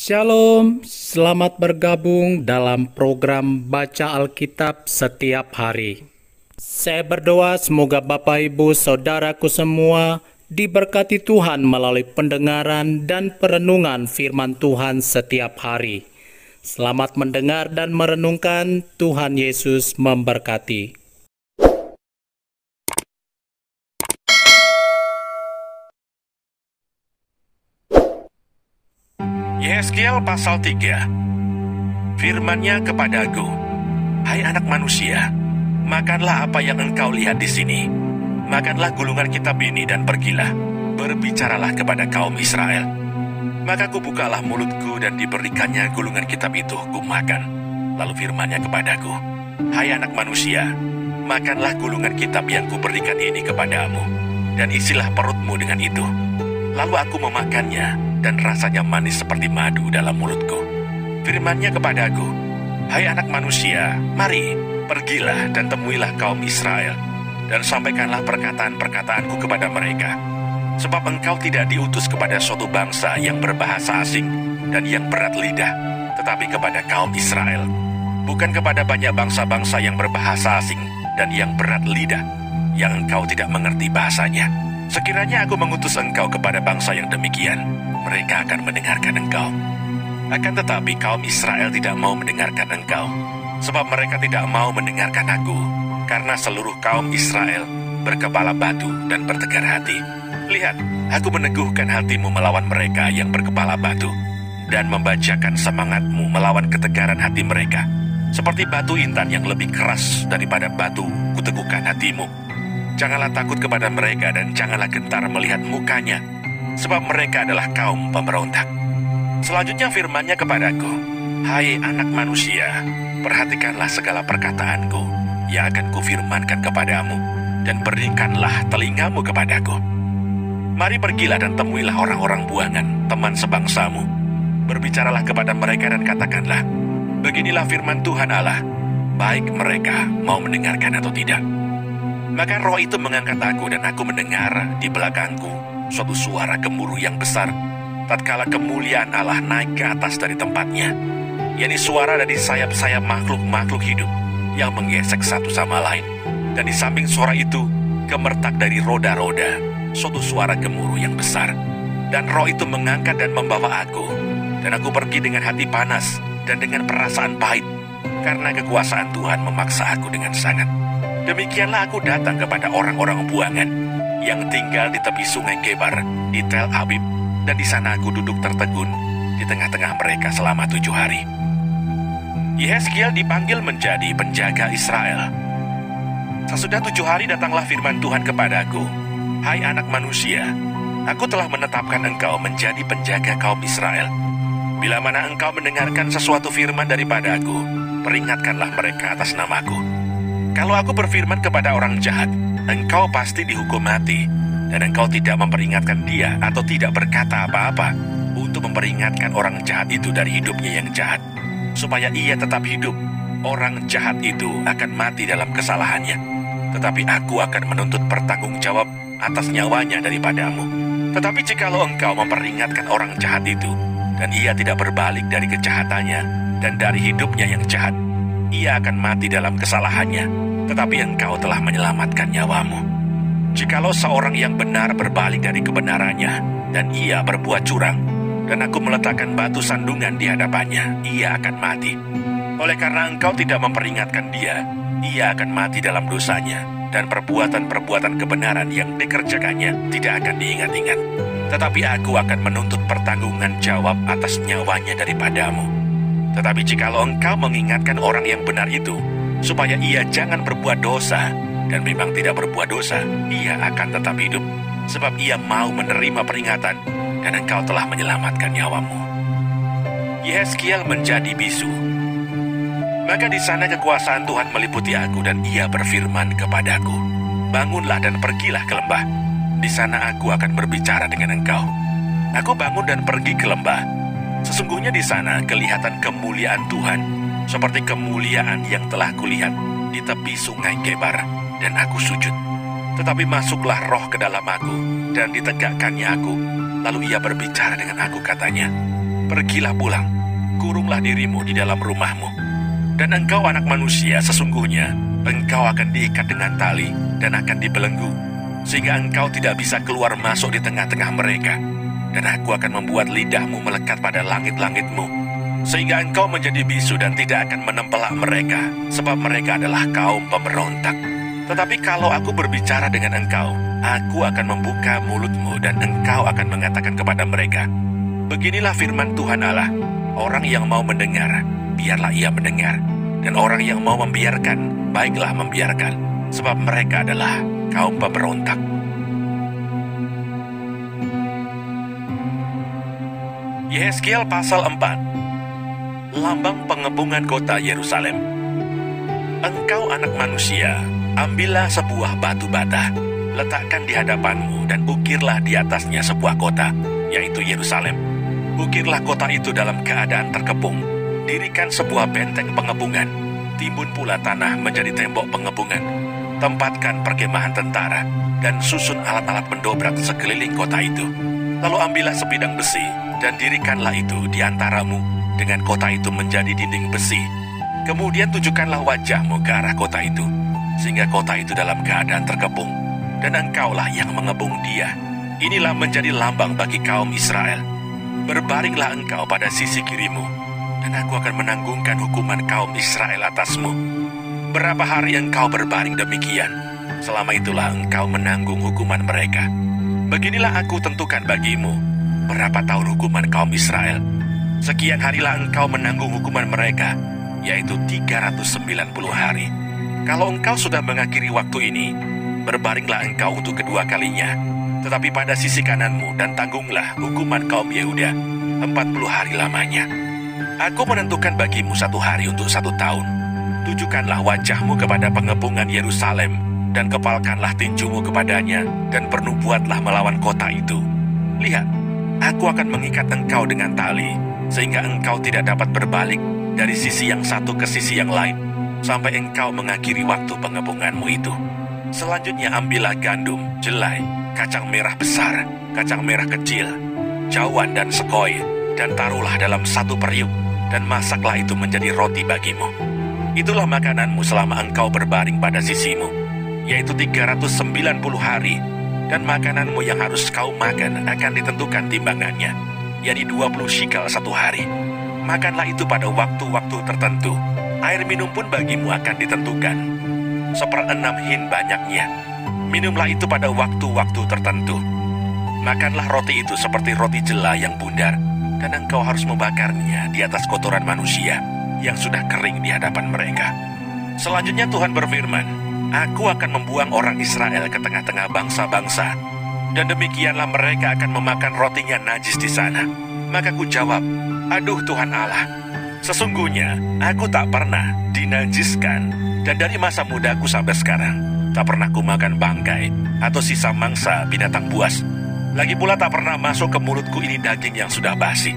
Shalom, selamat bergabung dalam program Baca Alkitab setiap hari. Saya berdoa semoga Bapak Ibu Saudaraku semua diberkati Tuhan melalui pendengaran dan perenungan firman Tuhan setiap hari. Selamat mendengar dan merenungkan. Tuhan Yesus memberkati. Yehezkiel pasal 3. Firman-Nya kepadaku, hai anak manusia, makanlah apa yang engkau lihat di sini. Makanlah gulungan kitab ini dan pergilah, berbicaralah kepada kaum Israel. Maka kubukalah mulutku dan diberikannya gulungan kitab itu kumakan. Lalu firman-Nya kepadaku, hai anak manusia, makanlah gulungan kitab yang kuberikan ini kepadamu, dan isilah perutmu dengan itu. Lalu aku memakannya, dan rasanya manis seperti madu dalam mulutku. Firman-Nya kepadaku, hai anak manusia, mari, pergilah dan temuilah kaum Israel, dan sampaikanlah perkataan-perkataanku kepada mereka. Sebab engkau tidak diutus kepada suatu bangsa yang berbahasa asing dan yang berat lidah, tetapi kepada kaum Israel. Bukan kepada banyak bangsa-bangsa yang berbahasa asing dan yang berat lidah, yang engkau tidak mengerti bahasanya. Sekiranya aku mengutus engkau kepada bangsa yang demikian, mereka akan mendengarkan engkau. Akan tetapi kaum Israel tidak mau mendengarkan engkau, sebab mereka tidak mau mendengarkan aku, karena seluruh kaum Israel berkepala batu dan bertegar hati. Lihat, aku meneguhkan hatimu melawan mereka yang berkepala batu, dan membajakan semangatmu melawan ketegaran hati mereka. Seperti batu intan yang lebih keras daripada batu, kuteguhkan hatimu. Janganlah takut kepada mereka dan janganlah gentar melihat mukanya, sebab mereka adalah kaum pemberontak. Selanjutnya firman-Nya kepadaku, hai anak manusia, perhatikanlah segala perkataanku yang akan kufirmankan kepadamu, dan berikanlah telingamu kepadaku. Mari pergilah dan temuilah orang-orang buangan, teman sebangsamu. Berbicaralah kepada mereka dan katakanlah, beginilah firman Tuhan Allah, baik mereka mau mendengarkan atau tidak. Maka roh itu mengangkat aku dan aku mendengar di belakangku suatu suara gemuruh yang besar, tatkala kemuliaan Allah naik ke atas dari tempatnya, yakni suara dari sayap-sayap makhluk-makhluk hidup yang menggesek satu sama lain. Dan di samping suara itu, gemertak dari roda-roda, suatu suara gemuruh yang besar. Dan roh itu mengangkat dan membawa aku, dan aku pergi dengan hati panas dan dengan perasaan pahit, karena kekuasaan Tuhan memaksa aku dengan sangat. Demikianlah aku datang kepada orang-orang buangan yang tinggal di tepi sungai Kebar di Tel Abib, dan di sana aku duduk tertegun di tengah-tengah mereka selama 7 hari. Yehezkiel dipanggil menjadi penjaga Israel. Sesudah 7 hari datanglah firman Tuhan kepadaku, hai anak manusia, aku telah menetapkan engkau menjadi penjaga kaum Israel. Bila mana engkau mendengarkan sesuatu firman daripadaku, peringatkanlah mereka atas namaku. Kalau aku berfirman kepada orang jahat, engkau pasti dihukum mati, dan engkau tidak memperingatkan dia atau tidak berkata apa-apa untuk memperingatkan orang jahat itu dari hidupnya yang jahat, supaya ia tetap hidup, orang jahat itu akan mati dalam kesalahannya. Tetapi aku akan menuntut pertanggungjawab atas nyawanya daripadamu. Tetapi jikalau engkau memperingatkan orang jahat itu, dan ia tidak berbalik dari kejahatannya dan dari hidupnya yang jahat, ia akan mati dalam kesalahannya, tetapi engkau telah menyelamatkan nyawamu. Jikalau seorang yang benar berbalik dari kebenarannya, dan ia berbuat curang, dan aku meletakkan batu sandungan di hadapannya, ia akan mati. Oleh karena engkau tidak memperingatkan dia, ia akan mati dalam dosanya, dan perbuatan-perbuatan kebenaran yang dikerjakannya tidak akan diingat-ingat. Tetapi aku akan menuntut pertanggungan jawab atas nyawanya daripadamu. Tetapi jikalau engkau mengingatkan orang yang benar itu, supaya ia jangan berbuat dosa, dan memang tidak berbuat dosa, ia akan tetap hidup, sebab ia mau menerima peringatan, dan engkau telah menyelamatkan nyawamu. Yehezkiel menjadi bisu. Maka di sana kekuasaan Tuhan meliputi aku, dan ia berfirman kepadaku, bangunlah dan pergilah ke lembah. Di sana aku akan berbicara dengan engkau. Aku bangun dan pergi ke lembah. Sesungguhnya di sana kelihatan kemuliaan Tuhan, seperti kemuliaan yang telah kulihat di tepi sungai Kebar, dan aku sujud. Tetapi masuklah roh ke dalam aku, dan ditegakkannya aku. Lalu ia berbicara dengan aku, katanya, pergilah pulang, kurunglah dirimu di dalam rumahmu. Dan engkau anak manusia, sesungguhnya engkau akan diikat dengan tali dan akan dibelenggu, sehingga engkau tidak bisa keluar masuk di tengah-tengah mereka. Dan aku akan membuat lidahmu melekat pada langit-langitmu, sehingga engkau menjadi bisu dan tidak akan menempelak mereka, sebab mereka adalah kaum pemberontak. Tetapi kalau aku berbicara dengan engkau, aku akan membuka mulutmu dan engkau akan mengatakan kepada mereka, beginilah firman Tuhan Allah, orang yang mau mendengar, biarlah ia mendengar, dan orang yang mau membiarkan, baiklah membiarkan, sebab mereka adalah kaum pemberontak. Yehezkiel pasal 4. Lambang pengepungan kota Yerusalem. Engkau anak manusia, ambillah sebuah batu bata, letakkan di hadapanmu dan ukirlah di atasnya sebuah kota, yaitu Yerusalem. Ukirlah kota itu dalam keadaan terkepung, dirikan sebuah benteng pengepungan, timbun pula tanah menjadi tembok pengepungan, tempatkan perkemahan tentara, dan susun alat-alat mendobrak sekeliling kota itu. Lalu ambillah sebidang besi, dan dirikanlah itu di antaramu, dengan kota itu menjadi dinding besi. Kemudian tunjukkanlah wajahmu ke arah kota itu, sehingga kota itu dalam keadaan terkepung, dan engkaulah yang mengebung dia. Inilah menjadi lambang bagi kaum Israel. Berbaringlah engkau pada sisi kirimu, dan aku akan menanggungkan hukuman kaum Israel atasmu. Berapa hari engkau berbaring demikian, selama itulah engkau menanggung hukuman mereka. Beginilah aku tentukan bagimu berapa tahun hukuman kaum Israel. Sekian harilah engkau menanggung hukuman mereka, yaitu 390 hari. Kalau engkau sudah mengakhiri waktu ini, berbaringlah engkau untuk kedua kalinya, tetapi pada sisi kananmu, dan tanggunglah hukuman kaum Yehuda 40 hari lamanya. Aku menentukan bagimu 1 hari untuk 1 tahun. Tujukanlah wajahmu kepada pengepungan Yerusalem, dan kepalkanlah tinjumu kepadanya, dan bernubuatlah melawan kota itu. Lihat, aku akan mengikat engkau dengan tali, sehingga engkau tidak dapat berbalik dari sisi yang satu ke sisi yang lain, sampai engkau mengakhiri waktu pengepunganmu itu. Selanjutnya ambillah gandum, jelai, kacang merah besar, kacang merah kecil, cawan dan sekoi, dan taruhlah dalam 1 periuk, dan masaklah itu menjadi roti bagimu. Itulah makananmu selama engkau berbaring pada sisimu, yaitu 390 hari, dan makananmu yang harus kau makan akan ditentukan timbangannya, yakni 20 shikal 1 hari. Makanlah itu pada waktu-waktu tertentu. Air minum pun bagimu akan ditentukan, 1/6 hin banyaknya. Minumlah itu pada waktu-waktu tertentu. Makanlah roti itu seperti roti jela yang bundar, dan engkau harus membakarnya di atas kotoran manusia yang sudah kering di hadapan mereka. Selanjutnya Tuhan berfirman, aku akan membuang orang Israel ke tengah-tengah bangsa-bangsa, dan demikianlah mereka akan memakan rotinya najis di sana. Maka ku jawab, aduh Tuhan Allah, sesungguhnya aku tak pernah dinajiskan, dan dari masa mudaku sampai sekarang tak pernah ku makan bangkai atau sisa mangsa binatang buas. Lagi pula tak pernah masuk ke mulutku ini daging yang sudah basi.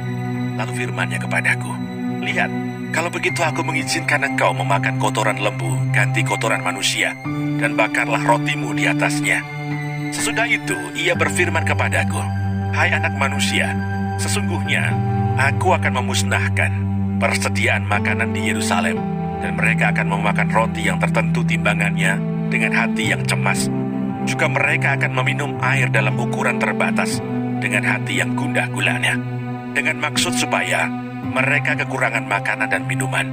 Lalu firman-Nya kepadaku, lihat, kalau begitu aku mengizinkan engkau memakan kotoran lembu ganti kotoran manusia, dan bakarlah rotimu di atasnya. Sesudah itu ia berfirman kepadaku, hai anak manusia, sesungguhnya aku akan memusnahkan persediaan makanan di Yerusalem, dan mereka akan memakan roti yang tertentu timbangannya dengan hati yang cemas. Juga mereka akan meminum air dalam ukuran terbatas dengan hati yang gundah gulana, dengan maksud supaya mereka kekurangan makanan dan minuman,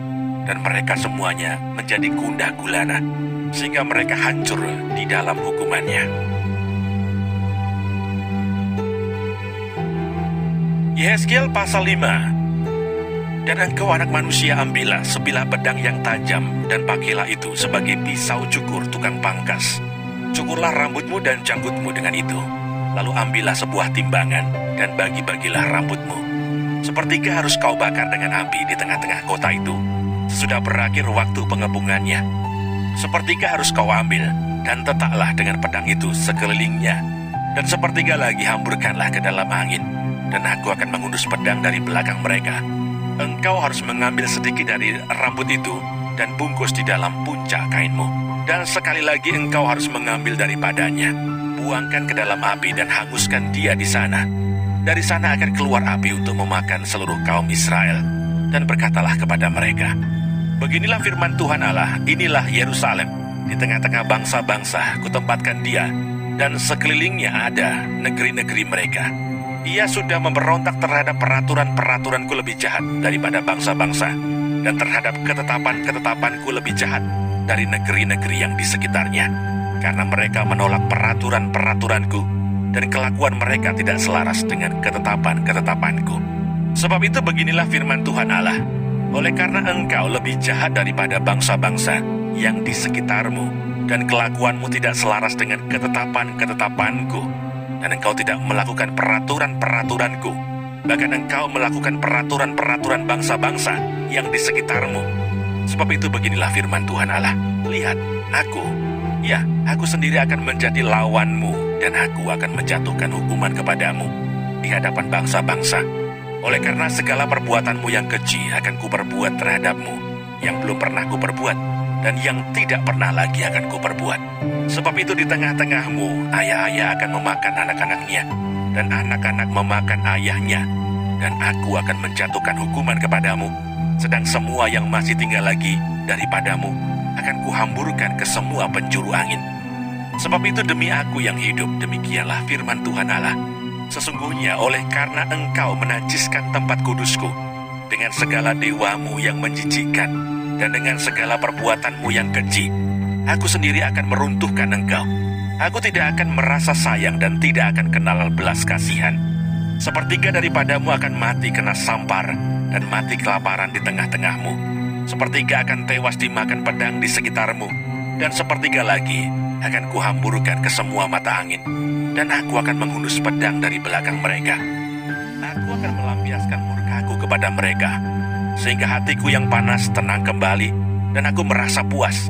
dan mereka semuanya menjadi gundah gulana, sehingga mereka hancur di dalam hukumannya. Yehezkiel pasal 5. Dan engkau anak manusia, ambillah sebilah pedang yang tajam, dan pakailah itu sebagai pisau cukur tukang pangkas. Cukurlah rambutmu dan janggutmu dengan itu. Lalu ambillah sebuah timbangan, dan bagi-bagilah rambutmu. Sepertiga harus kau bakar dengan api di tengah-tengah kota itu, sesudah berakhir waktu pengepungannya. Sepertiga harus kau ambil, dan letaklah dengan pedang itu sekelilingnya. Dan sepertiga lagi hamburkanlah ke dalam angin, dan aku akan mengundus pedang dari belakang mereka. Engkau harus mengambil sedikit dari rambut itu, dan bungkus di dalam puncak kainmu. Dan sekali lagi engkau harus mengambil daripadanya, buangkan ke dalam api dan hanguskan dia di sana. Dari sana akan keluar api untuk memakan seluruh kaum Israel. Dan berkatalah kepada mereka, beginilah firman Tuhan Allah, inilah Yerusalem. Di tengah-tengah bangsa-bangsa kutempatkan dia, dan sekelilingnya ada negeri-negeri mereka. Ia sudah memberontak terhadap peraturan-peraturanku lebih jahat daripada bangsa-bangsa, dan terhadap ketetapan-ketetapanku lebih jahat dari negeri-negeri yang di sekitarnya. Karena mereka menolak peraturan-peraturanku, dan kelakuan mereka tidak selaras dengan ketetapan-ketetapanku. Sebab itu beginilah firman Tuhan Allah, oleh karena engkau lebih jahat daripada bangsa-bangsa yang di sekitarmu, dan kelakuanmu tidak selaras dengan ketetapan-ketetapanku, dan engkau tidak melakukan peraturan-peraturanku, bahkan engkau melakukan peraturan-peraturan bangsa-bangsa yang di sekitarmu. Sebab itu beginilah firman Tuhan Allah, lihat, aku sendiri akan menjadi lawanmu, dan aku akan menjatuhkan hukuman kepadamu di hadapan bangsa-bangsa. Oleh karena segala perbuatanmu yang keji akan kuperbuat terhadapmu, yang belum pernah kuperbuat, dan yang tidak pernah lagi akan kuperbuat. Sebab itu di tengah-tengahmu, ayah-ayah akan memakan anak-anaknya, dan anak-anak memakan ayahnya, dan aku akan menjatuhkan hukuman kepadamu, sedang semua yang masih tinggal lagi daripadamu akan kuhamburkan ke semua penjuru angin. Sebab itu demi aku yang hidup, demikianlah firman Tuhan Allah, sesungguhnya oleh karena engkau menajiskan tempat kudusku dengan segala dewamu yang menjijikkan dan dengan segala perbuatanmu yang keji, aku sendiri akan meruntuhkan engkau. Aku tidak akan merasa sayang dan tidak akan kenal belas kasihan. Sepertiga daripadamu akan mati kena sampar dan mati kelaparan di tengah-tengahmu. Sepertiga akan tewas dimakan pedang di sekitarmu, dan sepertiga lagi akan kuhamburkan ke semua mata angin, dan aku akan menghunus pedang dari belakang mereka. Aku akan melampiaskan murkaku kepada mereka, sehingga hatiku yang panas tenang kembali, dan aku merasa puas.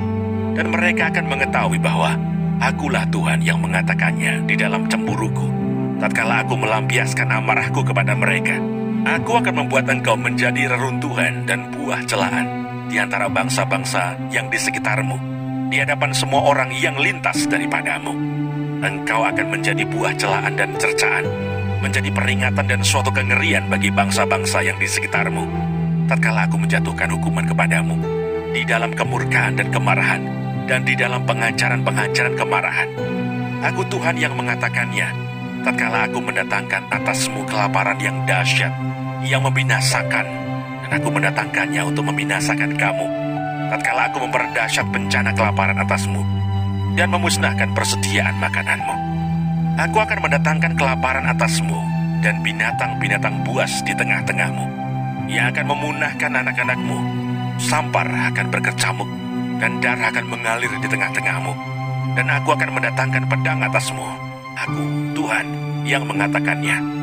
Dan mereka akan mengetahui bahwa akulah Tuhan yang mengatakannya di dalam cemburuku. Tatkala aku melampiaskan amarahku kepada mereka, aku akan membuat engkau menjadi reruntuhan dan buah celaan di antara bangsa-bangsa yang di sekitarmu, di hadapan semua orang yang lintas daripadamu. Engkau akan menjadi buah celaan dan cercaan, menjadi peringatan dan suatu kengerian bagi bangsa-bangsa yang di sekitarmu. Tatkala aku menjatuhkan hukuman kepadamu, di dalam kemurkaan dan kemarahan, dan di dalam pengancaran-pengancaran kemarahan. Aku Tuhan yang mengatakannya, tatkala aku mendatangkan atasmu kelaparan yang dahsyat, yang membinasakan, dan aku mendatangkannya untuk membinasakan kamu. Tatkala aku memperdahsyat bencana kelaparan atasmu, dan memusnahkan persediaan makananmu. Aku akan mendatangkan kelaparan atasmu, dan binatang-binatang buas di tengah-tengahmu. Ia akan memunahkan anak-anakmu, sampar akan berkecamuk, dan darah akan mengalir di tengah-tengahmu. Dan aku akan mendatangkan pedang atasmu. Aku, Tuhan, yang mengatakannya.